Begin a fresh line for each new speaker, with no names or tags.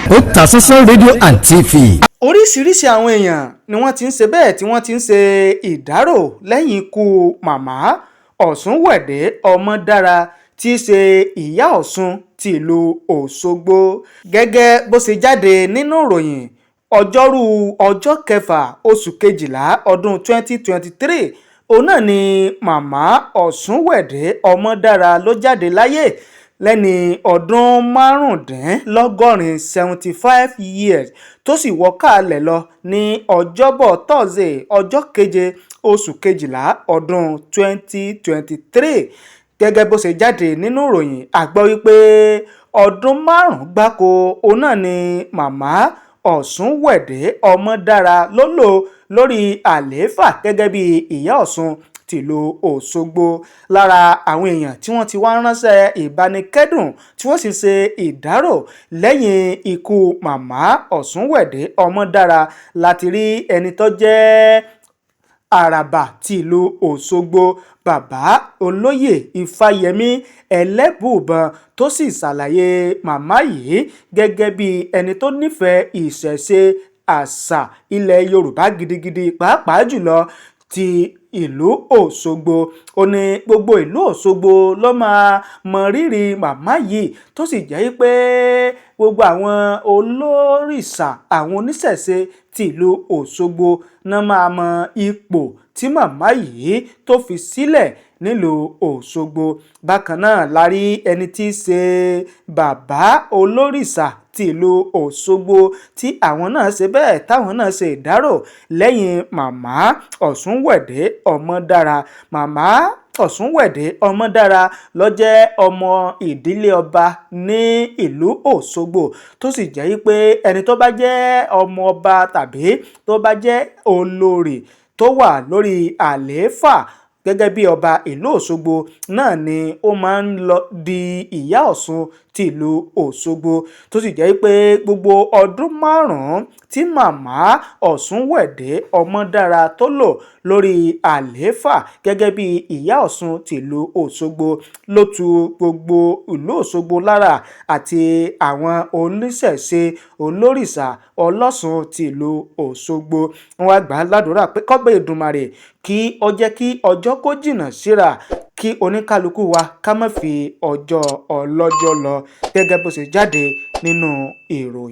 Otasansan rédíò and TV.
Oríṣiríṣi àwọn èèyàn ni wọ́n ti ń ṣe bẹ́ẹ̀ tí wọ́n ti ń ṣe ìdárò lẹ́yìn ikú màmá Osunwede Omodara tí í ṣe Ìyá Osun TILU Osogbo. Gẹ́gẹ́ bó ṣe jáde nínú ìròyìn ọjọ́rú ọjọ́ kẹfà oṣù kejìlá ọdún 2023 òun náà ni màmá Osunwede Omodara ló jáde láyé lẹ́ni ọdún márùndínlọ́gọ́rin 75 years tó sì wọ́kàlẹ̀ lọ ní ọjọ́bọ̀ Thursday ọjọ́ keje oṣù kejìlá ọdún 2023. Gẹ́gẹ́ bó ṣe jáde nínú ìròyìn a gbọ́ wípé ọdún márùn-ún gbáko òun náà ni màmá Osunwede Omodara ló lò lórí àlééfà gẹ́gẹ́ bí Ìyá Osun TILU Osogbo. Lára àwọn èèyàn tí wọ́n ti wá ránṣẹ́ ìbánikẹ́dùn tí wọ́n sì ṣe ìdárò lẹ́yìn ikú màmá Osunwede Omodara láti rí ẹni tó jẹ́ Árábà TILU Osogbo bàbá Olóyè Ifayemi Ẹlé tó sì ṣàlàyé màmá yìí gẹ́gẹ́ bí ẹni tó nífẹ̀ẹ́ ìṣẹ̀ṣe àṣà ilẹ̀ Yorùbá gidigidi pàápàá jùlọ ti ìlú Òṣogbo. Ó ní gbogbo ìlú Òṣogbo ló máa mọ rírì màmá yìí tó sì jẹ́ pé gbogbo àwọn olórìṣà àwọn oníṣẹ̀ṣe ti ìlú Òṣogbo náà máa mọ ipò tí màmá yìí tó fi sílẹ̀ nílùú Òṣogbo. Bákan náà la rí ẹni tí í ṣe bàbá olórìṣà ti ìlú Òṣogbo tí àwọn náà ṣe bẹ́ẹ̀ táwọn náà ṣe ìdárò lẹ́yìn màmá Osunwede Omodara. Màmá Osunwede Omodara ló jẹ́ ọmọ ìdílé ọba ní ìlú Òṣogbo tó sì jẹ́ pé ẹni tó bá jẹ́ ọmọ ọba tàbí tó bá jẹ́ olórí tó wà lórí àlééfà gẹ́gẹ́ bí ọba ìlú Òṣogbo náà ni ó máa ń lọ di Ìyá Osun TILU Osogbo tó sì jẹ́ pé gbogbo ọdún márùn-ún tí màmá Osunwede Omodara tó lò lórí àlééfà gẹ́gẹ́ bí Ìyá Osun TILU Osogbo ló tu gbogbo ìlú Òṣogbo lára àti àwọn oníṣẹ̀ṣe olórìṣà ọlọ́sùn TILU Osogbo. Wọ́n wá gbà á ládùúrà pé kọ́bẹ̀ Èdùmàrè kí ó jẹ́ kí ọjọ́ kó jìnnà síra kí oníkálukú wa ká má fi ọjọ́ ọlọ́jọ́ lọ gẹ́gẹ́ bó ṣe jáde nínú ìròyìn.